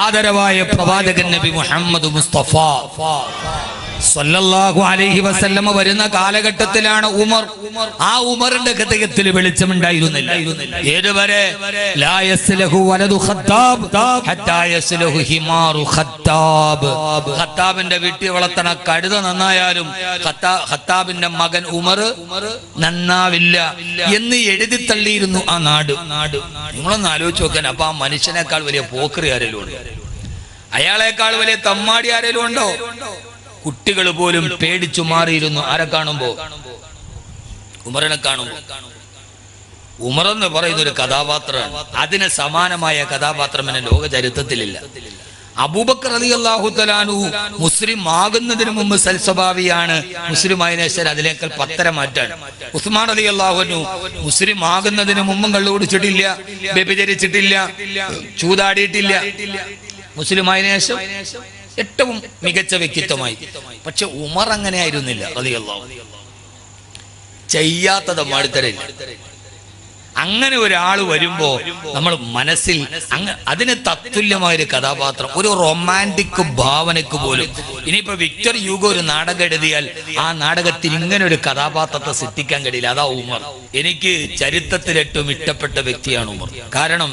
ആദരവായ പ്രവാചകൻ നബി മുഹമ്മദ് മുസ്തഫ സല്ലല്ലാഹു അലൈഹി വസല്ലമ വരുന്ന കാലഘട്ടത്തിലാണ് ഉമർ. ആ ഉമറിന്റെ ഹൃദയത്തിൽ വെളിച്ചമുണ്ടായിരുന്നില്ല. ഏതുവരെ ലാ യസ്ലഹു വലദു ഖത്താബ് ഹത്താ യസ്ലഹു ഹിമാറു ഖത്താബ്. ഖത്താബിന്റെ വീട്ടിൽ വളർത്തണ കഴുത നന്നായാലും ഖത്താബിന്റെ മകൻ ഉമർ നന്നാവില്ല എന്ന് എഴുതി തള്ളിയിരുന്നു ആ നാട്. നിങ്ങളൊന്ന് ആലോചിച്ച് നോക്കാൻ. അപ്പൊ ആ മനുഷ്യനേക്കാൾ വലിയ പോക്കറി ആരെങ്കിലും ഉണ്ടോ? അയാളെക്കാൾ വലിയ തമ്മാടി ആരെങ്കിലും ഉണ്ടോ? കുട്ടികൾ പോലും പേടിച്ചു മാറിയിരുന്നു. ആരെ കാണുമ്പോ? ഉമറിനെ കാണുമ്പോ. ഉമർ എന്ന് പറയുന്ന ഒരു കഥാപാത്രമാണ്. അതിന് സമാനമായ കഥാപാത്രം എന്നെ ലോക ചരിത്രത്തിലില്ല. അബൂബക്കർ റളിയല്ലാഹു തആല അൻഹു മുസ്ലിം ആകുന്നതിന് മുമ്പ് സൽസ്വഭാവിയാണ്. മുസ്ലിം ആയതിനു ശേഷം അതിലേക്കാൾ പത്തര മാറ്റാണ്. ഉസ്മാൻ റളിയല്ലാഹു അൻഹു മുസ്ലിം ആകുന്നതിന് മുമ്പും കള്ളു കുടിച്ചിട്ടില്ല, വ്യഭിചരിച്ചിട്ടില്ല, ചൂതാടിയിട്ടില്ല. മുസ്ലിം ആയതിനു ശേഷം ഏറ്റവും മികച്ച വ്യക്തിത്വമായി. പക്ഷെ ഉമർ അങ്ങനെ ആയിരുന്നില്ല റളിയല്ലാഹു അൻഹു. ചെയ്യാത്തത് മടുത്തരില്ല. അങ്ങനെ ഒരാൾ വരുമ്പോ നമ്മൾ മനസ്സിൽ അതിന് തത്തുല്യമായൊരു കഥാപാത്രം, ഒരു റൊമാൻറ്റിക് ഭാവനക്ക് പോലും. ഇനിയിപ്പോ വിക്ടർ യൂഗോ ഒരു നാടകം എഴുതിയാൽ ആ നാടകത്തിൽ ഇങ്ങനെ ഒരു കഥാപാത്രത്തെ സൃഷ്ടിക്കാൻ കഴിയില്ല. അതാ ഉമർ. എനിക്ക് ചരിത്രത്തിൽ ഏറ്റവും ഇഷ്ടപ്പെട്ട വ്യക്തിയാണ് ഉമർ. കാരണം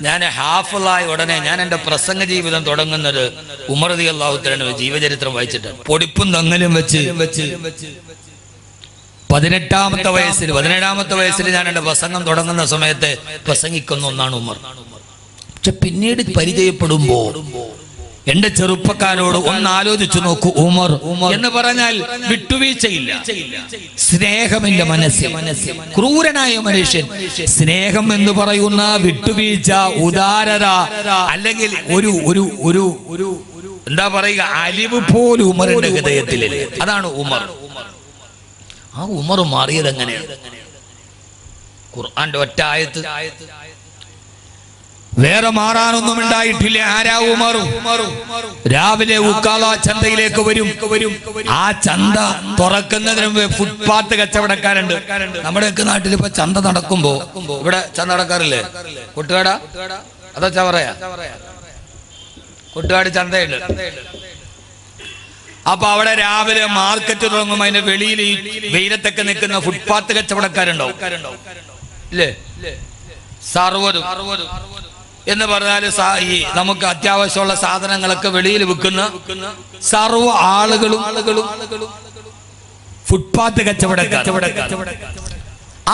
ഞാൻ ഹാഫിളായ ഉടനെ ഞാൻ എന്റെ പ്രസംഗ ജീവിതം തുടങ്ങുന്നത് ഉമർ റളിയല്ലാഹു തആല ജീവചരിത്രം വായിച്ചിട്ടാണ്. പൊടിപ്പും തങ്ങലും വെച്ച് 17ാമത്തെ വയസ്സിൽ ഞാൻ എന്റെ പ്രസംഗം തുടങ്ങുന്ന സമയത്ത് പ്രസംഗിക്കുന്ന ഒന്നാണ് ഉമർ. പക്ഷെ പിന്നീട് പരിചയപ്പെടുമ്പോ എന്റെ ചെറുപ്പക്കാരോട് ഒന്ന് ആലോചിച്ചു നോക്കൂ. ഉമർ എന്ന് പറഞ്ഞാൽ വിട്ടുവീഴ്ചയില്ല, സ്നേഹമില്ല മനസ്സിൽ. ക്രൂരനായ മനുഷ്യൻ. സ്നേഹം എന്ന് പറയുന്ന വിട്ടുവീഴ്ച, ഉദാരത, അല്ലെങ്കിൽ ഒരു എന്താ പറയുക, അലിവ് പോലും ഉമറിന്റെ ഹൃദയത്തിലില്ല. അതാണ് ഉമർ. ആ ഉമർ മാറിയത് എങ്ങനെയാണ്? ഖുർആന്റെ ഒറ്റ ആയത്ത്. വേറെ മാറാനൊന്നും ഉണ്ടായിട്ടില്ല. ആരാ ഉമർ? രാവിലെ ഉക്കാള ചന്തയിലേക്ക് വരും. ആ ചന്ത തുറക്കുന്നതിന് മുമ്പ് ഫുട്പാത്ത് കച്ചവടക്കാരുണ്ട്. നമ്മുടെയൊക്കെ നാട്ടിൽ ഇപ്പൊ ചന്ത നടക്കുമ്പോ, ഇവിടെ ചന്ത നടക്കാറില്ലേ? കൊട്ടുകാട അതോ ചവറയാ? കൊട്ടുകാട് ചന്തയുണ്ട്. അപ്പൊ അവിടെ രാവിലെ മാർക്കറ്റ് തുടങ്ങുമ്പോ അതിന്റെ വെളിയിൽ ഈ വെയിലത്തൊക്കെ നിൽക്കുന്ന ഫുട്പാത്ത് കച്ചവടക്കാരുണ്ടാവും ഇല്ലേ? സർവ്വതും എന്ന് പറഞ്ഞാല് ഈ നമുക്ക് അത്യാവശ്യമുള്ള സാധനങ്ങളൊക്കെ വെളിയിൽ വിൽക്കുന്ന സർവ്വ ആളുകളും ഫുട്പാത്ത് കച്ചവടക്കാർ.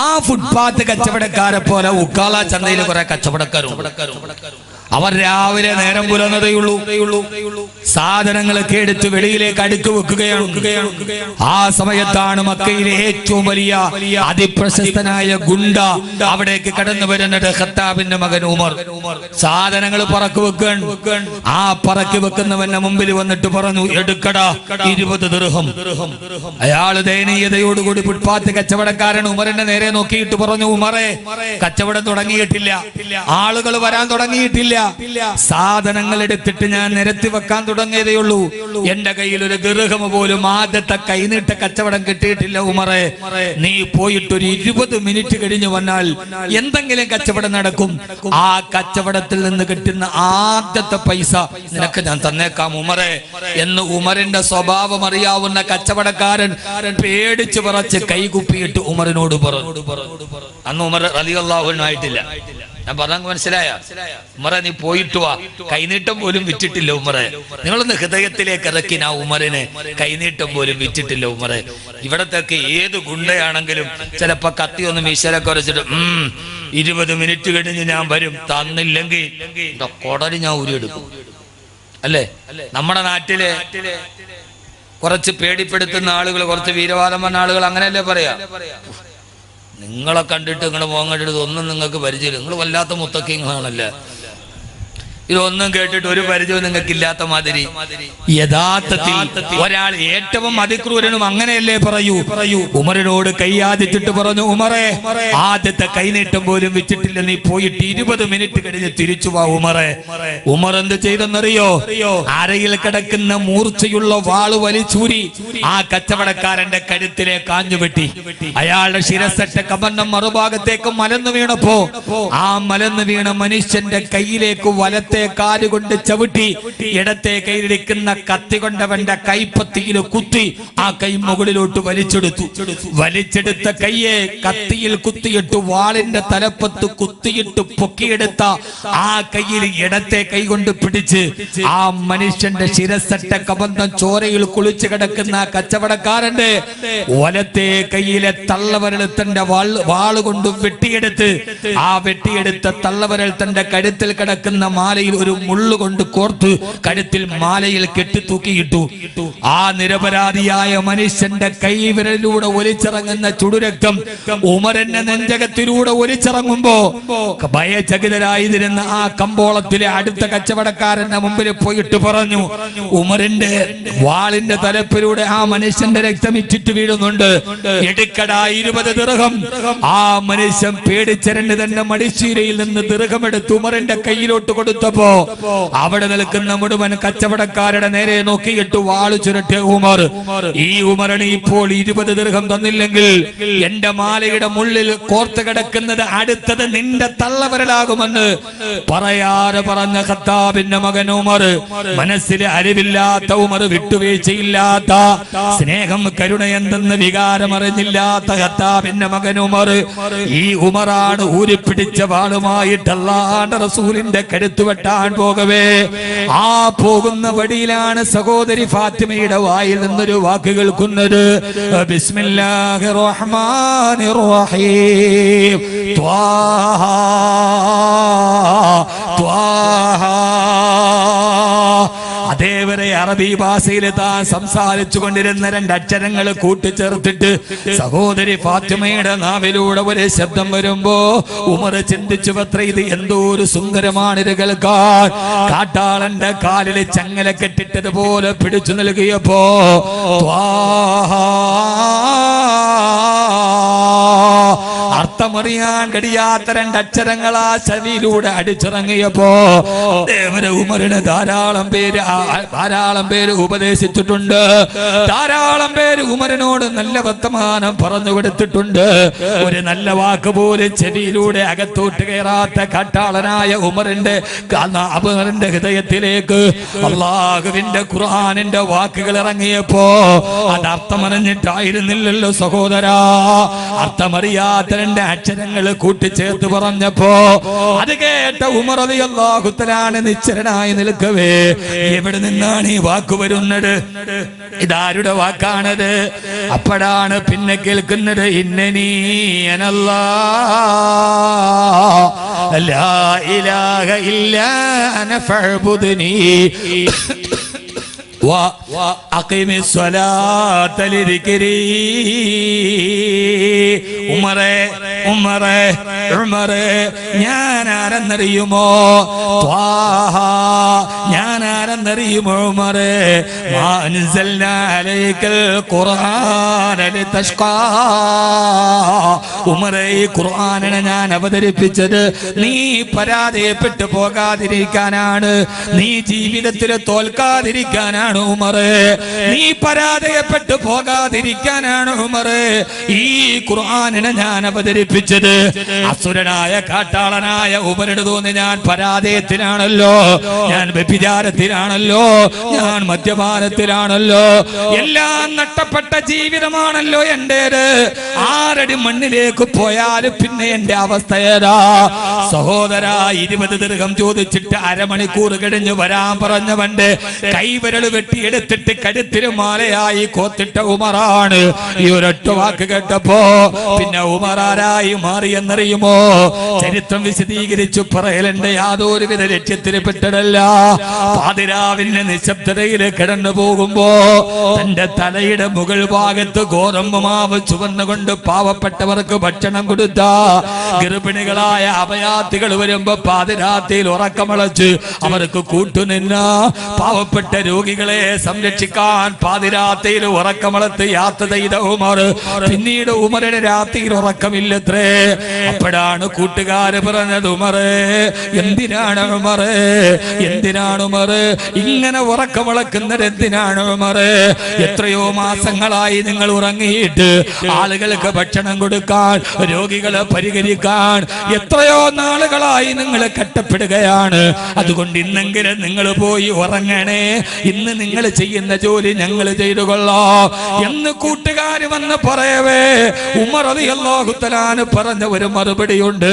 ആ ഫുട്പാത്ത് കച്ചവടക്കാരെ പോലെ ഉക്കാള ചന്തയിൽ കുറെ കച്ചവടക്കാരും. അവർ രാവിലെ നേരം പുലർന്നതേയുള്ളൂ. സാധനങ്ങളൊക്കെ എടുത്ത് വെളിയിലേക്ക് അടുക്കി വെക്കുകയാണ്. ആ സമയത്താണ് മക്കയിലെ ഏറ്റവും വലിയ അതിപ്രശസ്തനായ ഗുണ്ട അവിടേക്ക് കടന്നു വരുന്നത്. ഖത്താബിന്റെ മകൻ ഉമർ സാധനങ്ങൾ പറക്കി വെക്കാൻ. ആ പറക്കി വെക്കുന്നവന്റെ മുമ്പിൽ വന്നിട്ട് പറഞ്ഞു, എടുക്കടാ 20 ദിർഹം. അയാള് ദയനീയതയോടുകൂടി ഫുട്പാത്ത് കച്ചവടക്കാരൻ ഉമറിന്റെ നേരെ നോക്കിയിട്ട് പറഞ്ഞു, ഉമറെ, കച്ചവടം തുടങ്ങിയിട്ടില്ല, ആളുകൾ വരാൻ തുടങ്ങിയിട്ടില്ല, സാധനങ്ങൾ എടുത്തിട്ട് ഞാൻ നിരത്തി വെക്കാൻ തുടങ്ങിയതേയുള്ളൂ. എന്റെ കയ്യിൽ ഒരു ദിർഹം പോലും ആദ്യത്തെ കൈനീട്ട കച്ചവടം കിട്ടിയിട്ടില്ല. ഉമറെ, നീ പോയിട്ട് ഒരു 20 മിനിറ്റ് കഴിഞ്ഞു വന്നാൽ എന്തെങ്കിലും കച്ചവടം നടക്കും. ആ കച്ചവടത്തിൽ നിന്ന് കിട്ടുന്ന ആദ്യത്തെ പൈസ നിനക്ക് ഞാൻ തന്നേക്കാം ഉമറെ എന്ന് ഉമറിന്റെ സ്വഭാവം അറിയാവുന്ന കച്ചവടക്കാരൻ പേടിച്ചു പറച്ച് കൈകുപ്പിയിട്ട് ഉമറിനോട് പറഞ്ഞു. അന്ന് ഉമർ റളിയല്ലാഹു അൻഹു ആയിട്ടില്ല. ഞാൻ പറഞ്ഞ മനസ്സിലായ? ഉമറെ, നീ പോയിട്ട് വാ. കൈനീട്ടം പോലും വിറ്റിട്ടില്ല ഉമറെ. നിങ്ങളൊന്ന് ഹൃദയത്തിലേക്ക് ഇറക്കി. ആ ഉമറിന് കൈനീട്ടം പോലും വിറ്റിട്ടില്ല ഉമറെ. ഇവിടത്തൊക്കെ ഏത് ഗുണ്ടയാണെങ്കിലും ചിലപ്പോ കത്തി ഒന്ന് മീശലൊക്കെ വരച്ചിട്ട് 20 മിനിറ്റ് കഴിഞ്ഞ് ഞാൻ വരും, തന്നില്ലെങ്കിൽ കൊടല് ഞാൻ ഉരിയെടുക്കും. അല്ലേ? നമ്മുടെ നാട്ടിലെ കുറച്ച് പേടിപ്പെടുത്തുന്ന ആളുകൾ, കുറച്ച് വീരവാദം പറഞ്ഞ ആളുകൾ അങ്ങനെയല്ലേ പറയാ? നിങ്ങളെ കണ്ടിട്ട് നിങ്ങളെ മുഖം കണ്ടിട്ട് ഒന്നും നിങ്ങൾക്ക് പരിചയമില്ല, നിങ്ങൾ വല്ലാത്ത മുത്തക്കിങ്ങളാണല്ലേ, ഇതൊന്നും കേട്ടിട്ട് ഒരു പരിചയവും നിങ്ങൾക്ക് ഇല്ലാത്ത മാതിരി. യഥാർത്ഥത്തിൽ ഒരാൾ ഏറ്റവും അതിക്രൂരനും അങ്ങനെയല്ലേ പറയൂ. ഉമറിനോട് കൈയാദിച്ചിട്ട് പറഞ്ഞു, ഉമറെ, ആദ്യത്തെ കൈനീട്ടം പോലും വെച്ചിട്ടില്ല, നീ പോയിട്ട് 20 മിനിറ്റ് കഴിഞ്ഞ് തിരിച്ചു വാ ഉമറെ. ഉമർ എന്ത് ചെയ്തെന്നറിയോ? അരയിൽ കിടക്കുന്ന മൂർച്ചയുള്ള വാള് വലിച്ചൂരി ആ കച്ചവടക്കാരന്റെ കഴുത്തിലെ കാഞ്ഞുവെട്ടി. അയാളുടെ ശിരസറ്റ കബന്നം മറുഭാഗത്തേക്ക് മലന്നു വീണപ്പോ ആ മലന്നു വീണ മനുഷ്യന്റെ കയ്യിലേക്ക് വലത്തെ വലത്തെ കാലുകൊണ്ട് ചവിട്ടി ഇടത്തെ കൈയിലിരിക്കുന്ന കത്തി കൊണ്ടവന്റെ കൈപ്പത്തിയിൽ കുത്തി ആ കൈ മുകളിലോട്ട് വലിച്ചെടുത്ത കയ്യെ കത്തിയിൽ കുത്തിയിട്ട് വാളിന്റെ തലപ്പത്ത് കുത്തിയിട്ട് പൊക്കിയെടുത്ത ആ കയ്യിൽ ഇടത്തെ കൈ കൊണ്ട് പിടിച്ച് ആ മനുഷ്യന്റെ ശിരസട്ട കബന്ധം ചോരയിൽ കുളിച്ചു കിടക്കുന്ന കച്ചവടക്കാരന്റെ വലത്തെ കയ്യിലെ തള്ളവരൽ തന്റെ വാളുകൊണ്ട് വെട്ടിയെടുത്ത് ആ വെട്ടിയെടുത്ത തള്ളവരൽ തന്റെ കഴുത്തിൽ കിടക്കുന്ന മാലയിൽ ഒരു മുള്ളുകൊണ്ട് കോർത്ത് കഴുത്തിൽ മാലയിൽ കെട്ടിത്തൂക്കിയിട്ടു. ആ നിരപരാധിയായ മനുഷ്യന്റെ കൈവിരലിലൂടെ ഒലിച്ചിറങ്ങുന്ന ചുടുരക്തം ഉമറിന്റെ നെഞ്ചകത്തിലൂടെ ഒലിച്ചിറങ്ങുമ്പോ ഭയചകിതരായിരുന്ന ആ കമ്പോളത്തിലെ അടുത്ത കച്ചവടക്കാരന്റെ മുമ്പിൽ പോയിട്ട് പറഞ്ഞു, ഉമറിന്റെ വാളിന്റെ തലപ്പിലൂടെ ആ മനുഷ്യന്റെ രക്തം ഇറ്റിട്ട് വീഴുന്നുണ്ട്, എടുക്കടാ 20 ദിർഹം. ആ മനുഷ്യൻ പേടിച്ചരണ്ട് തന്നെ മടിശീലയിൽ നിന്ന് ദിർഹം എടുത്ത് ഉമറിന്റെ കയ്യിലോട്ട് കൊടുത്തപ്പോ അവിടെ നിൽക്കുന്ന മുഴുവൻ കച്ചവടക്കാരുടെ നേരെ നോക്കിയിട്ട് വാള് ചുരുട്ടിയ ഉമർ, ഈ ഉമറിന് ഇപ്പോൾ 20 ദിർഹം തന്നില്ലെങ്കിൽ എന്റെ മാലയുടെ മുള്ളിൽ കോർത്ത് കിടക്കുന്നത് അടുത്തത് നിന്റെ തള്ളവരലാകുമെന്ന് പറയാതെ പറഞ്ഞ ഖത്താബിന്റെ മകൻ ഉമർ, മനസ്സിലെ അറിവില്ലാത്ത ഉമർ, വിട്ടുവീഴ്ചയില്ലാത്ത സ്നേഹം കരുണയെന്തെന്ന് വികാരം അറിഞ്ഞില്ലാത്ത ഖത്താബിന്റെ മകൻ ഉമർ, ഈ ഉമറാണ് ഊരിപ്പിടിച്ച വാളുമായിട്ട് അല്ലാഹുവിന്റെ റസൂലിന്റെ കരുത്ത് വെട്ടാൻ പോകവേ ആ പോകുന്ന വഴിയിലാണ് സഹോദരി ഫാത്തിമയുടെ വായിൽ നിന്നൊരു വാക്ക് കേൾക്കുന്നത്, ബിസ്മില്ലാഹിർ റഹ്മാനിർ റഹീം, ത്വാഹ ത്വാഹ. അതേവരെ അറബി ഭാഷയിൽ താൻ സംസാരിച്ചു കൊണ്ടിരുന്ന 2 അക്ഷരങ്ങൾ കൂട്ടിച്ചേർത്തിട്ട് സഹോദരി ഫാത്തിമയുടെ നാവിലൂടെ ഒരു ശബ്ദം വരുമ്പോ ഉമർ ചിന്തിച്ചു, പത്ര ഇത് എന്തോ ഒരു സുന്ദരമാണ് ഇത് കേൾക്കാൻ. കാട്ടാളന്റെ കാലിൽ ചങ്ങല കെട്ടിട്ടതുപോലെ പിടിച്ചു നൽകിയപ്പോ അർത്ഥമറിയാൻ കഴിയാത്ത 2 അക്ഷരങ്ങൾ ആ ചെവിയിലൂടെ അടിച്ചിറങ്ങിയപ്പോ ഉമറിന് ധാരാളം പേര് ഉപദേശിച്ചിട്ടുണ്ട്, ധാരാളം പേര് ഉമറിനോട് നല്ല വർത്തമാനം പറഞ്ഞു കൊടുത്തിട്ടുണ്ട്. ഒരു നല്ല വാക്ക് പോലും ചെവിയിലൂടെ അകത്തോട്ട് കയറാത്ത കാട്ടാളനായ ഉമറിന്റെ ഹൃദയത്തിലേക്ക് അല്ലാഹുവിന്റെ ഖുർആനിന്റെ വാക്കുകൾ ഇറങ്ങിയപ്പോ അത് അർത്ഥമറിഞ്ഞിട്ടായിരുന്നില്ലല്ലോ സഹോദരാ. അർത്ഥമറിയാത്ത 2 അക്ഷരങ്ങൾ കൂട്ടിച്ചേർത്ത് പറഞ്ഞപ്പോ അത് കേട്ട ഉമർ റളിയല്ലാഹു തആല നിശ്ചലനായി നിൽക്കവേ, എവിടെ നിന്നാണ് ഈ വാക്ക് വരുന്നത്, ഇതാരുടെ വാക്കാണത്? അപ്പോഴാണ് പിന്നെ കേൾക്കുന്നത്, ഇന്നനീ അനല്ലാഹ് ലാ ഇലാഹ ഇല്ലാ അന ഫഅ്ബുദ്നി വഅഖിമിസ് സ്വലാത്ത ലിദിക്രി. ഉമറേ ഉമറേ ഉമറേ, ഞാൻ ആരെന്നറിയുമോ? ത്വാഹ, ഞാൻ ആരെന്നറിയുമോ ഉമറേ? മാ അൻസൽനാ അലൈക്കൽ ഖുർആന ലിതശ്ഖാ. ഉമറേ, ഈ ഖുർആനിനെ ഞാൻ അവതരിപ്പിച്ചത് നീ പരാജയപ്പെട്ടു പോകാതിരിക്കാനാണ്, നീ ജീവിതത്തിൽ തോൽക്കാതിരിക്കാനാണ് ഉമറേ, നീ പരാജയപ്പെട്ടു പോകാതിരിക്കാനാണ് ഉമറേ ഈ ഖുർആനിനെ ഞാൻ അവതരിപ്പിച്ചത്. അസുരനായ കാട്ടാളനായ ഉമറിന് തോന്നി ഞാൻ പരാജയത്തിലാണല്ലോ, ഞാൻ വ്യഭിചാരത്തിലാണല്ലോ, ഞാൻ മദ്യപാനത്തിലാണല്ലോ, എല്ലാം നഷ്ടപ്പെട്ട ജീവിതമാണല്ലോ എന്റേത്. 6 അടി മണ്ണിലേക്ക് പോയാലും പിന്നെ എന്റെ അവസ്ഥ ഏതാ? സഹോദരാ, 20 ദിർഹം ചോദിച്ചിട്ട് അരമണിക്കൂർ കഴിഞ്ഞ് വരാൻ പറഞ്ഞവന്റെ കൈവിരൽ വെട്ടിയെടുത്തിട്ട് കഴുത്തിന് മാലയായി കോത്തിട്ട ഉമറാണ്. ഈ ഒരൊറ്റ വാക്ക് കേട്ടപ്പോ പിന്നെ ഉമറാരായി മാറിയെന്നറിയുമോ? ചരിത്രം വിശദീകരിച്ചു പറയലെന്റെ യാതൊരുവിധ ലക്ഷ്യത്തിന് പെട്ടതല്ല. പാതിരാവിന്റെ നിശബ്ദതയിൽ കിടന്നു പോകുമ്പോ തന്റെ തലയുടെ മുകൾ ഭാഗത്ത് ഗോതമ്പ് മാവ് ചുവന്നുകൊണ്ട് പാവപ്പെട്ടവർക്ക് ഭക്ഷണം കൊടുത്ത ഗർഭിണികളായ അഭയാർത്ഥികൾ വരുമ്പോ പാതിരാത്രിയിൽ ഉറക്കമളച്ച് അവർക്ക് കൂട്ടുനിന്ന പാവപ്പെട്ട രോഗികളെ സംരക്ഷിക്കാൻ പാതിരാത്രിയിൽ ഉറക്കമളത്ത് യാത്ര ചെയ്ത ഉമർ, പിന്നീട് ഉമറിന് രാത്രിയിൽ ഉറക്കമില്ലത്രേ. അപ്പോഴാണ് കൂട്ടുകാര് പറഞ്ഞത്, ഉമറേ എന്തിനാണ് ഉമറേ, എന്തിനാണ് ഉമറ് ഇങ്ങനെ ഉറക്കമുളക്കുന്നത് എന്തിനാണ് ഉമറേ? എത്രയോ മാസങ്ങളായി നിങ്ങൾ ഉറങ്ങിയിട്ട് ആളുകൾക്ക് ഭക്ഷണം കൊടുക്കാൻ, രോഗികളെ പരിഹരിക്കാൻ എത്രയോ നാളുകളായി നിങ്ങൾ കഷ്ടപ്പെടുകയാണ്. അതുകൊണ്ട് ഇന്നെങ്കിലും നിങ്ങൾ പോയി ഉറങ്ങണേ. ഇന്ന് നിങ്ങൾ ചെയ്യുന്ന ജോലി ഞങ്ങൾ ചെയ്തു കൊള്ളാം എന്ന് കൂട്ടുകാർ വന്ന് പറയവേ ഉമർ റളിയല്ലാഹു തആല പറഞ്ഞ ഒരു മറുപടിയുണ്ട്.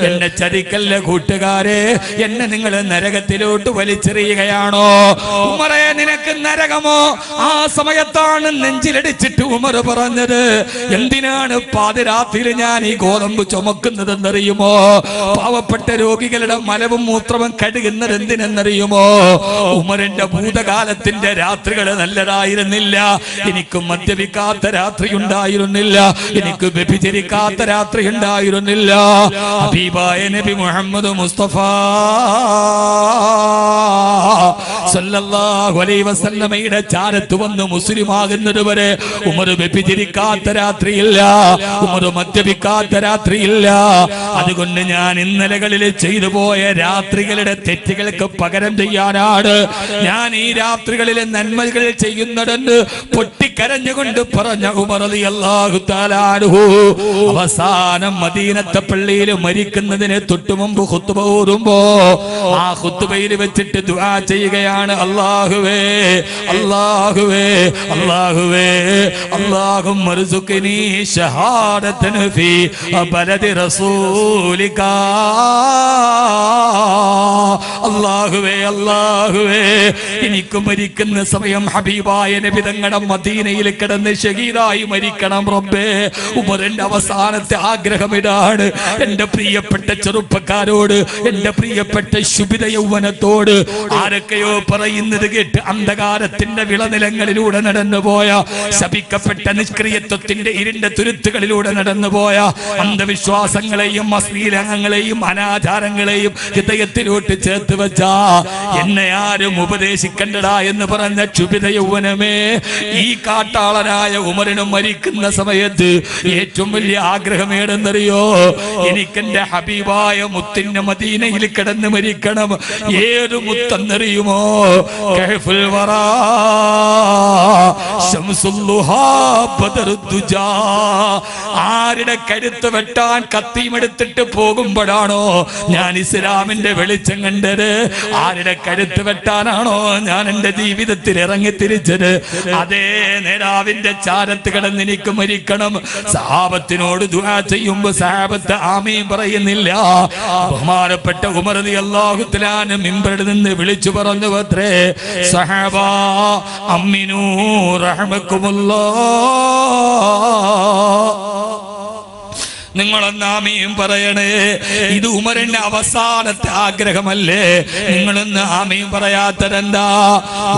എന്നെ ചതിക്കല്ല കൂട്ടുകാരെ, എന്നെ നിങ്ങൾ നരകത്തിലോട്ട് വലിച്ചെറിയുകയാണോ? ഉമറേ, നിനക്ക് നരകമോ? ആ സമയത്താണ് നെഞ്ചിലടിച്ചിട്ട് ഉമർ പറഞ്ഞത്, എന്തിനാണ് പാതിരാത്രിയിൽ ഞാൻ ഈ ഗോതമ്പ് ചുമക്കുന്നതെന്നറിയുമോ? പാവപ്പെട്ട രോഗികളുടെ മലവും മൂത്രവും കഴുകുന്നത് എന്തിനെന്നറിയുമോ? ഉമറിന്റെ ഭൂതകാലത്തിന്റെ രാത്രികൾ നല്ലതായിരുന്നില്ല. എനിക്ക് മദ്യപിക്കാത്ത രാത്രി ഉണ്ടായിരുന്നില്ല, എനിക്ക് വ്യഭിചരിക്കാത്ത രാത്രി ഉണ്ടായിരുന്നില്ല. ഹബീബായ നബി മുഹമ്മദ് മുസ്തഫ സല്ലല്ലാഹു അലൈഹി വസല്ലമയുടെ ചാരത്ത് വന്ന് മുസ്ലിമാകുന്നത് വരെ ഉമർ വ്യഭിചരിക്കാത്ത രാത്രിയില്ല, ഉമർ മദ്യപിക്കാത്ത രാത്രിയില്ല. അതുകൊണ്ട് ഞാൻ ഇന്നലകളിൽ ചെയ്തു പോയ രാത്രികളുടെ തെറ്റുകൾക്ക് പകരം ചെയ്യാനാണ് ഞാൻ ഈ രാത്രികളിലെ നന്മകൾ ചെയ്യുന്നതെന്ന് പൊട്ടിക്കരഞ്ഞുകൊണ്ട് പറഞ്ഞ ഉമർ റളിയല്ലാഹു തആല അൻഹു അവസാനം മദീനത്തെ പള്ളിയിൽ മരിക്കുന്നതിന് തൊട്ടു മുമ്പ് ഖുത്ബ ഓതുമ്പോ ആ ഖുത്ബയിൽ വെച്ചിട്ട് ദുആ ചെയ്യുകയാണ്, അല്ലാഹുവേ അല്ലാഹുവേ അല്ലാഹുവേ അല്ലാഹുമ്മ ർസുഖ്നി ഷഹാദതൻ ഫീ ബലദി റസൂലിക. അല്ലാഹുവേ അല്ലാഹുവേ, എനിക്ക് മരിക്കുന്ന സമയം ഹബീബായ നബി തങ്ങളുടെ മദീനയിൽ കിടന്ന് ഷഹീദായി മരിക്കണം റബ്ബേ. ഉമറിന്റെ അവസാനത്തെ ആഗ്രഹം ഇതാണ്. എന്റെ പ്രിയപ്പെട്ട ചെറുപ്പക്കാരോട്, എന്റെ പ്രിയപ്പെട്ട ശുഭിത യൗവനത്തോട് ആരൊക്കെയോ പറയുന്നത് കേട്ട് അന്ധകാരത്തിന്റെ വിളനിലങ്ങളിലൂടെ നടന്നുപോയ, ശപിക്കപ്പെട്ട നിഷ്ക്രിയത്വത്തിന്റെ ഇരുണ്ട തുരുത്തുകളിലൂടെ നടന്നുപോയ അന്ധവിശ്വാസങ്ങളെയും അശ്ലീലങ്ങളെയും അനാചാരങ്ങളെയും ഹൃദയത്തിലോട്ട് ചേർത്ത് വെച്ച എന്നെ ആരും ഉപദേശിക്കണ്ടടാ എന്ന് പറഞ്ഞ ക്ഷുഭിത യൗവനമേ, ഈ കാട്ടാളനായ ഉമറിന് മരിക്കുന്ന സമയത്ത് ഏറ്റവും വലിയ ആഗ്രഹമേടെന്നറിയോ? എനിക്കെന്റെ ഹബീബായ മുത്തിന്റെ മദീനയിൽ കിടന്ന് മരിക്കണം. ഏത് മുത്തെന്നറിയുമോ? കഹ്ഫുൽ വറാ ശംസുൽ ളുഹാ ബദറുദ്ദുജാ. ആരുടെ കരുത്ത് വെട്ടാൻ കത്തിയുമെടുത്തിട്ട് പോകുമ്പോഴാണോ ഞാൻ ഇസ്ലാമിന്റെ വെളിച്ചം കണ്ടത്? ആരുടെ കരുത്ത് വെട്ടാനാണോ ഞാൻ എന്റെ ജീവിതത്തിൽ ഇറങ്ങി തിരിച്ചത്? അതേ നേതാവിന്റെ ചാരത്ത് കിടന്ന് എനിക്ക് മരിക്കണം. സഹാബത്തിനോട് ദുആ ചെയ്യുമ്പോ സഹാബത്ത് ആമീൻ പറയുന്നില്ല. ബഹുമാനപ്പെട്ട ഉമർ റളിയല്ലാഹു തആല മിമ്പറിൽ നിന്ന് വിളിച്ചു പറഞ്ഞു അത്രേ, സഹാബാ അമ്മിനൂ റഹ്മക്കുമുല്ലാഹ്, നിങ്ങളൊന്ന് ആമീൻ പറയണേ. ഇത് ഉമറിന്റെ അവസാനത്തെ ആഗ്രഹമല്ലേ? നിങ്ങളൊന്ന് ആമീൻ പറയാത്തതെന്താ?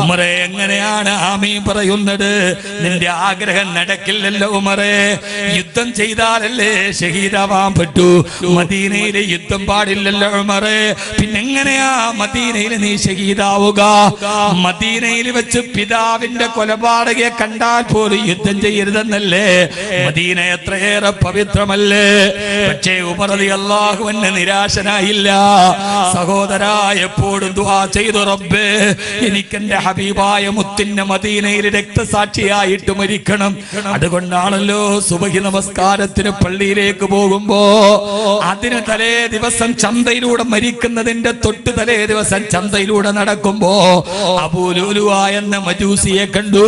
ഉമറെ, എങ്ങനെയാണ് ആമീൻ പറയുന്നത്? നിന്റെ ആഗ്രഹം നടക്കില്ലല്ലോ ഉമറെ. യുദ്ധം ചെയ്താലല്ലേ ഷഹീദാവാൻ പറ്റൂ. മദീനയിലെ യുദ്ധം പാടില്ലല്ലോ ഉമറെ. പിന്നെങ്ങനെയാ മദീനയിൽ നീ ഷഹീദാവുക? മദീനയിൽ വെച്ച് പിതാവിന്റെ കൊലപാതകയെ കണ്ടാൽ പോലും യുദ്ധം ചെയ്യരുതെന്നല്ലേ? മദീന എത്രയേറെ പവിത്രമല്ലേ? പക്ഷേ ഉമർ റളിയല്ലാഹു അൻഹു നിരാശനായില്ല. സഹോദരാ, എപ്പോഴും ദുആ ചെയ്തു, റബ്ബേ എനിക്കെന്റെ ഹബീബായ മുത്തിന്റെ മദീനയിൽ രക്തസാക്ഷിയായിട്ട് മരിക്കണം. അതുകൊണ്ടാണല്ലോ സുബഹി നമസ്കാരത്തിന് പള്ളിയിലേക്ക് പോകുമ്പോ അതിന് തലേ ദിവസം ചന്തയിലൂടെ മരിക്കുന്നതിന്റെ തൊട്ട് തലേ ദിവസം ചന്തയിലൂടെ നടക്കുമ്പോ അബൂ ലുലുഅ എന്ന മജൂസിയെ കണ്ടു.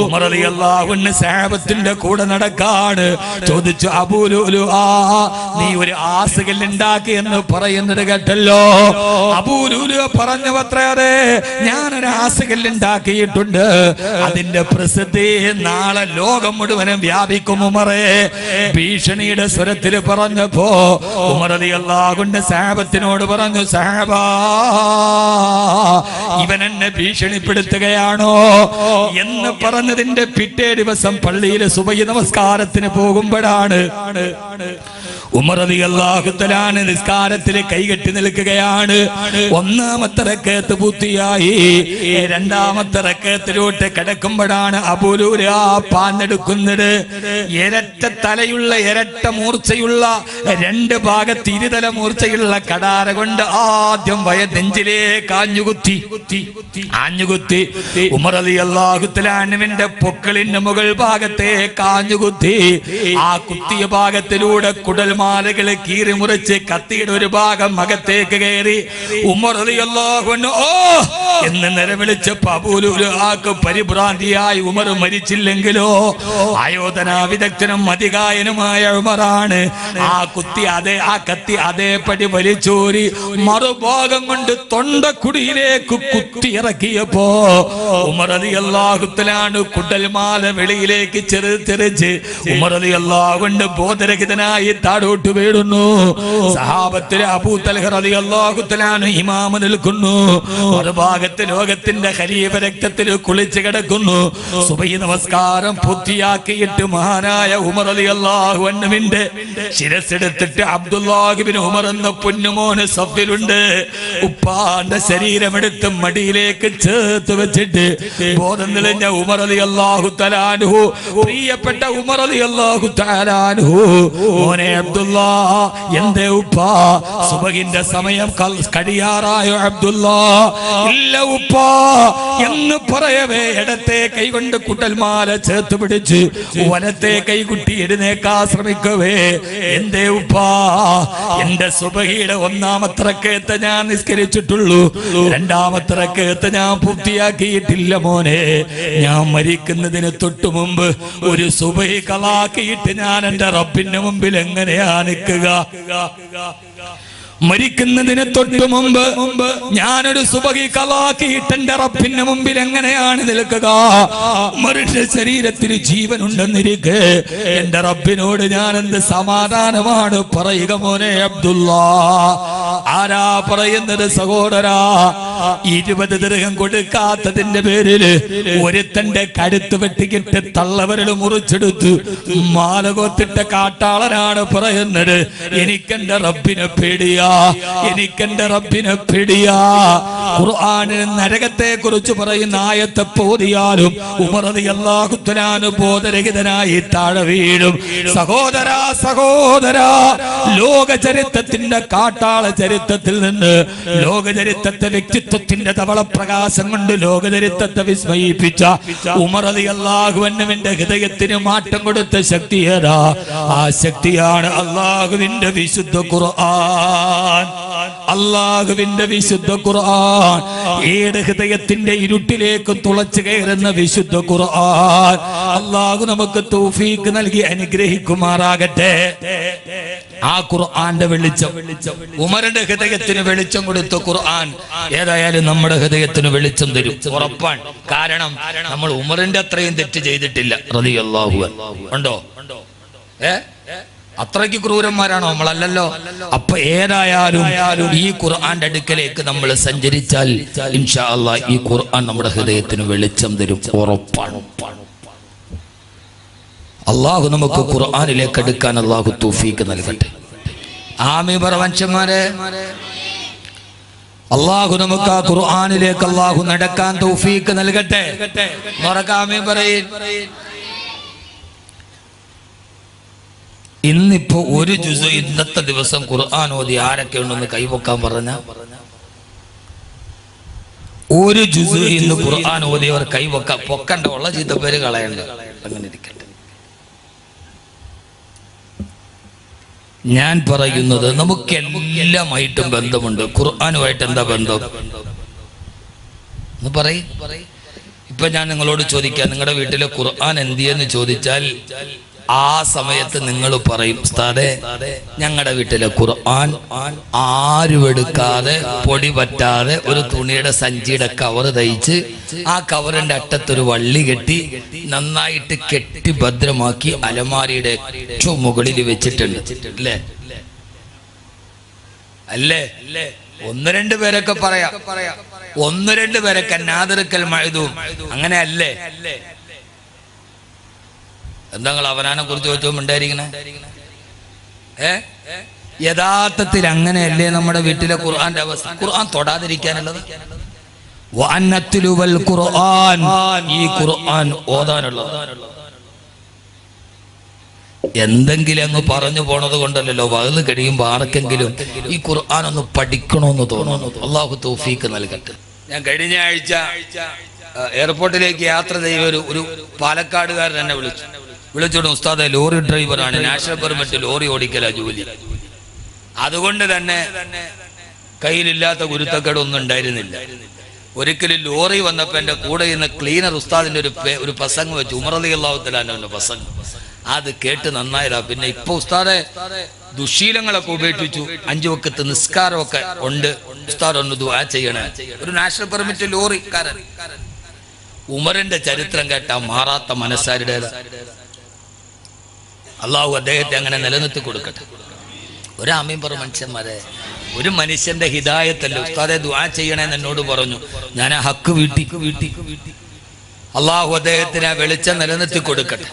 ഉമർ റളിയല്ലാഹു അൻഹു സഹാബത്തിന്റെ കൂടെ നടക്കാണ്. ചോദിച്ചു, അബൂ ലുലുഅ, നീ ഒരു ആസുകല്ല് ഉണ്ടാക്കി എന്ന് പറയുന്നത് കേട്ടല്ലോ. അബൂ ലുലുഅ പറഞ്ഞു അത്രേ, അതെ, ഞാനൊരു ആസുകല്ല് ഉണ്ടാക്കിയിട്ടുണ്ട്. അതിന്റെ പ്രസിദ്ധി നാളെ ലോകം മുഴുവനും വ്യാപിക്കും ഉമറേ. ഭീഷണിയുടെ സ്വരത്തിൽ പറഞ്ഞപ്പോ ഉമർ റളിയല്ലാഹു അൻഹു സഹാബത്തിനോട് പറഞ്ഞു, സഹാബാ, ഇവൻ എന്നെ ഭീഷണിപ്പെടുത്തുകയാണോ എന്ന് പറഞ്ഞതിന്റെ പിറ്റേ ദിവസം പള്ളിയിലെ സുബഹി നമസ്കാരത്തിന് പോകുമ്പോഴാണ് ഉമർ റളിയല്ലാഹു തആല നിസ്കാരത്തിൽ കൈകെട്ടി നിൽക്കുകയാണ്. ഒന്നാമത്തെ റക്അത്ത് പൂർത്തിയായി. രണ്ടാമത്തെ റക്അത്തിലോട്ട് കിടക്കുമ്പോഴാണ് അബൂ ലുലുഅ പാഞ്ഞെടുക്കുന്നത്. ഇരട്ട തലയുള്ള, ഇരട്ട മൂർച്ചയുള്ള, രണ്ട് ഭാഗത്ത് ഇരുതല മൂർച്ചയുള്ള കടാര കൊണ്ട് ആദ്യം നെഞ്ചിലേക്ക് ആഞ്ഞുകുത്തി. ആഞ്ഞുകുത്തി. ഉമർ റളിയല്ലാഹു തആല അൻഹുവിന്റെ പൊക്കിളിന്റെ മുകൾ ഭാഗത്തേക്ക് ആഞ്ഞുകുത്തി. ആ കുത്തിയ ഭാഗത്തിലൂടെ കുടൽമാലകൾ കീറി മുറിച്ച് കത്തിയുടെ ഒരു ഭാഗം അകത്തേക്ക് കയറി. ഉമർ റളിയല്ലാഹു അൻഹു ഓ എന്ന് നിലവിളിച്ചപ്പോൾ അബൂലുആക്ക് പരിഭ്രാന്തിയായി. ഉമർ മരിച്ചില്ലെങ്കിലോ? ആയോധനാ വിദഗ്ധനും അധികായനുമായ ഉമറാണ്. ആ കത്തി അതേപടി വലിച്ചൂരി മറുഭാഗം കൊണ്ട് തൊണ്ടക്കുടിയിലേക്ക് കുത്തിയിറക്കിയപ്പോ ഉമർ റളിയല്ലാഹു തആല കുടൽമാല വെളിയിലേക്ക് ചെറുതെറിച്ച് ഉമർ റളിയല്ലാഹു അൻഹു ബോധരഹിതനായി താഴോട്ട് വീഴുന്നു. സഹാബത്തിലെ അബൂ തൽഹ റളിയല്ലാഹു തആല ഇമാമ നിൽക്കുന്നു. മറുഭാഗത്ത് ലോകത്തിന്റെ ഖലീഫ രക്തത്തിൽ കുളിച്ചു കിടക്കുന്നു. സുബഹി നമസ്കാരം പൂർത്തിയാക്കിയിട്ട് മഹാനായ ഉമർ റളിയല്ലാഹു അൻഹുവിന്റെ ശിരസ്സെടുത്തിട്ട് അബ്ദുല്ലാഹ് ഇബ്നു ഉമർ എന്ന പൊന്നുമോന് സഫിലുണ്ട്. ഉപ്പാന്റെ ശരീരമെടുത്ത് മടിയിലേക്ക് ചേർത്ത് വെച്ചിട്ട് ബോധം തെളിഞ്ഞ ഉമർ റളിയല്ലാഹു തആല അൻഹു, പ്രിയപ്പെട്ട ഉമർ റളിയല്ലാഹു തആല അൻഹു, മോനെ അബ്ദുല്ലാ, എന്തേ ഉപ്പാ സുബഹിന്റെ സമയം കഴിയാറായോ അബ്ദുല്ലാ? ഇല്ല ഉപ്പാ എന്ന് പറയവേ ഇടത്തെ കൈകൊണ്ട് കുടൽമാല ചേർത്ത് പിടിച്ച് വലത്തെ കൈകുട്ടി എഴുന്നേക്കാൻ ശ്രമിക്കവേ, എന്തേ ഉപ്പാ? എന്റെ സുബഹിയുടെ ഒന്നാമത്തെ റക്അത്ത് ഞാൻ നിസ്കരിച്ചിട്ടുള്ളൂ, രണ്ടാമത്തെ റക്അത്ത് ഞാൻ പൂർത്തിയാക്കിയിട്ടില്ല മോനെ. ഞാൻ മരിക്കുന്നതിന് തൊട്ടു മുമ്പ് ഒരു സുബഹി കളാക്കിയിട്ട് ഞാൻ എന്റെ റബ്ബിന്റെ മുമ്പിൽ എങ്ങനെയാ നിൽക്കുക? മരിക്കുന്നതിന് തൊട്ടു മുമ്പ് ഞാനൊരു സുബഹി കളാക്കിയിട്ട് എന്റെ റബ്ബിന്റെ മുമ്പിൽ എങ്ങനെയാണ് നിൽക്കുക? ഉമറിന്റെ ശരീരത്തിന് ജീവനുണ്ടെന്നിരിക്കെ എന്റെ റബ്ബിനോട് ഞാൻ എന്ത് സമാധാനമാണ് പറയുക മോനെ അബ്ദുല്ലാ? ആരാ പറയുന്നത് സഹോദരാ? 20 ദിർഹം കൊടുക്കാത്തതിന്റെ പേരിൽ ഒരുത്തന്റെ കഴുത്ത് വെട്ടിക്കിട്ട് തള്ളവരൽ മുറിച്ചെടുത്ത് മാല കോത്തിട്ട കാട്ടാളനാണ് പറയുന്നത്, എനിക്കെന്റെ റബ്ബിനെ പേടിയാ, എനിക്കെന്റെ റബ്ബിനെ പേടിയാ. ഖുർആനിൽ നരകത്തെ കുറിച്ച് പറയുന്ന ആയത്തെ ഓതിയാലും ഉമർ റളിയല്ലാഹു തആല ബോധരഹിതനായി താഴെ വീഴും. സഹോദരാ, ലോക ചരിത്രത്തിന്റെ കാട്ടാള ചരിത്രത്തിൽ നിന്ന് ലോക ചരിത്രത്തെ വ്യക്തിത്വത്തിന്റെ ധവളപ്രകാശം കൊണ്ട് ലോക ചരിത്രത്തെ വിസ്മയിപ്പിച്ച ഉമർ റളിയല്ലാഹു അൻഹുവിന്റെ ഹൃദയത്തിന് മാറ്റം കൊടുത്ത ശക്തി ഏതാ? ആ ശക്തിയാണ് അല്ലാഹുവിന്റെ വിശുദ്ധ ഖുർആൻ. അല്ലാഹുവിന്റെ വിശുദ്ധ ഖുർആൻ, ഏത് ഹൃദയത്തിന്റെ ഇരുട്ടിലേക്ക് തുളച്ചു കയറുന്ന വിശുദ്ധ ഖുർആൻ. അല്ലാഹു നമുക്ക് തൗഫീഖ് നൽകി അനുഗ്രഹിക്കുമാറാകട്ടെ. ആ ഖുർആന്റെ വെളിച്ചം, ഉമറിന്റെ ഹൃദയത്തിന് വെളിച്ചം കൊടുത്ത ഖുർആൻ ഏതായാലും നമ്മുടെ ഹൃദയത്തിന് വെളിച്ചം തരും, ഉറപ്പാണ്. കാരണം നമ്മൾ ഉമറിന്റെ അത്രയും തെറ്റ് ചെയ്തിട്ടില്ല റളിയല്ലാഹു അൻഹു. ഉണ്ടോ? അത്രയ്ക്ക് ക്രൂരന്മാരാണോ? നമ്മളല്ലല്ലോ. അപ്പൊ ഏതായാലും ഈ ഖുർആന്റെ അടുക്കലേക്ക് നമ്മൾ സഞ്ചരിച്ചാൽ ഇൻഷാ അല്ലാഹ് ഈ ഖുർആൻ നമ്മുടെ ഹൃദയത്തിന് വെളിച്ചം തരും, ഉറപ്പാണ്. അള്ളാഹു നമുക്ക് ഖുർആനിലേക്ക് അടുക്കാൻ അള്ളാഹു തൗഫീഖ് നൽകട്ടെ. ആമീൻ പറ മനുഷ്യന്മാരെ. അള്ളാഹു നമുക്ക് ആ ഖുർആനിലേക്ക് അള്ളാഹു നടക്കാൻ തൗഫീഖ് നൽകട്ടെ. ആമീൻ പറയ്. ഇന്നിപ്പോ ഒരു ജുസ് ഇന്നത്തെ ദിവസം ഖുർആൻ ഓതി ആരൊക്കെ ഉണ്ടെന്ന് കൈവക്കാൻ പറഞ്ഞ ഒരു ജുസ് ഇന്ന് ഖുർആൻ ഓതിയവർ കൈവക്കാൻ പൊക്കണ്ട, ഉള്ള ചീത്ത പേര് കളയണ്ട. അങ്ങനെ ഇരിക്കട്ടെ. ഞാൻ പറയുന്നത് നമുക്ക് എല്ലാമായിട്ടും ബന്ധമുണ്ട്. ഖുർആനുമായിട്ട് എന്താ ബന്ധം എന്ന് പറയും. ഇപ്പൊ ഞാൻ നിങ്ങളോട് ചോദിക്കാം, നിങ്ങളുടെ വീട്ടിലെ ഖുർആൻ എന്തിയെന്ന് ചോദിച്ചാൽ ആ സമയത്ത് നിങ്ങൾ പറയും, ഉസ്താദേ ഞങ്ങളുടെ വീട്ടിലെ ഖുർആൻ ആരും എടുക്കാതെ പൊടി പറ്റാതെ ഒരു തുണിയുടെ സഞ്ചിയുടെ കവർ തയ്ച്ച് ആ കവറിന്റെ അറ്റത്തൊരു വള്ളി കെട്ടി നന്നായിട്ട് കെട്ടി ഭദ്രമാക്കി അലമാരിയുടെ ഏറ്റവും മുകളിൽ വെച്ചിട്ടുണ്ട് അല്ലേ? അല്ലേ? ഒന്ന് രണ്ട് പേരൊക്കെ പറയാം, ഒന്ന് രണ്ട് പേരൊക്കെ നാദിറക്കൽ മഅദൂം അങ്ങനെ അല്ലേ? എന്താ നിങ്ങൾ അവനാനെ കുറിച്ച് ചോദിച്ചോ ഉണ്ടായിരിക്കണേ? യഥാർത്ഥത്തിൽ അങ്ങനെയല്ലേ നമ്മുടെ വീട്ടിലെ ഖുർആന്റെ അവസ്ഥ? ഖുർആൻ തൊടാതിരിക്കാനുള്ളത്, ഈ ഖുർആൻ ഓതാനുള്ളത്. എന്തെങ്കിലും അങ്ങ് പറഞ്ഞു പോണത് കൊണ്ടല്ലോ വകല് കഴിയുമ്പോൾ ആർക്കെങ്കിലും ഈ ഖുർആൻ ഒന്ന് പഠിക്കണമെന്ന് തോന്നുന്നു. അള്ളാഹു തൗഫീഖ് നൽകട്ടെ. ഞാൻ കഴിഞ്ഞ ആഴ്ച എയർപോർട്ടിലേക്ക് യാത്ര ചെയ്ത ഒരു പാലക്കാടുകാരൻ എന്നെ വിളിച്ചോണ്ട് ഉസ്താദെ ലോറി ഡ്രൈവറാണ്, നാഷണൽ പെർമിറ്റ് ലോറി ഓടിക്കല ജോലി. അതുകൊണ്ട് തന്നെ കയ്യിലില്ലാത്ത ഗുരുത്തക്കേടൊന്നും ഉണ്ടായിരുന്നില്ല. ഒരിക്കലും ലോറി വന്നപ്പോ എന്റെ കൂടെ ഇന്ന് ക്ലീനർ ഉസ്താദിന്റെ ഒരു പ്രസംഗം വെച്ചു, ഉമർ റളിയല്ലാഹു തആല അൻഹുവിന്റെ പ്രസംഗം. അത് കേട്ട് നന്നായതാ. പിന്നെ ഇപ്പൊ ഉസ്താദെ ദുശീലങ്ങളൊക്കെ ഉപേക്ഷിച്ചു, 5 വക്ത് നിസ്കാരമൊക്കെ ഉണ്ട്, ഉസ്താദ് ഒന്ന് ദുആ ചെയ്യണേ. ഒരു നാഷണൽ പെർമിറ്റ് ലോറിക്കാരൻ. ഉമറിന്റെ ചരിത്രം കേട്ടാ മാറാത്ത മനസ്സാരുടേത്. അള്ളാഹു അദ്ദേഹത്തെ അങ്ങനെ നിലനിർത്തി കൊടുക്കട്ടെ. ഒരാമയും പറ മനുഷ്യന്മാരെ, ഒരു മനുഷ്യന്റെ ഹിദായത്തല്ലേ. ഉസ്താദെ ദുആ ചെയ്യണേന്ന് എന്നോട് പറഞ്ഞു, ഞാൻ ഹക്ക് വീട്ടി. അള്ളാഹു അദ്ദേഹത്തിന് വെളിച്ചം നിലനിർത്തി കൊടുക്കട്ടെ.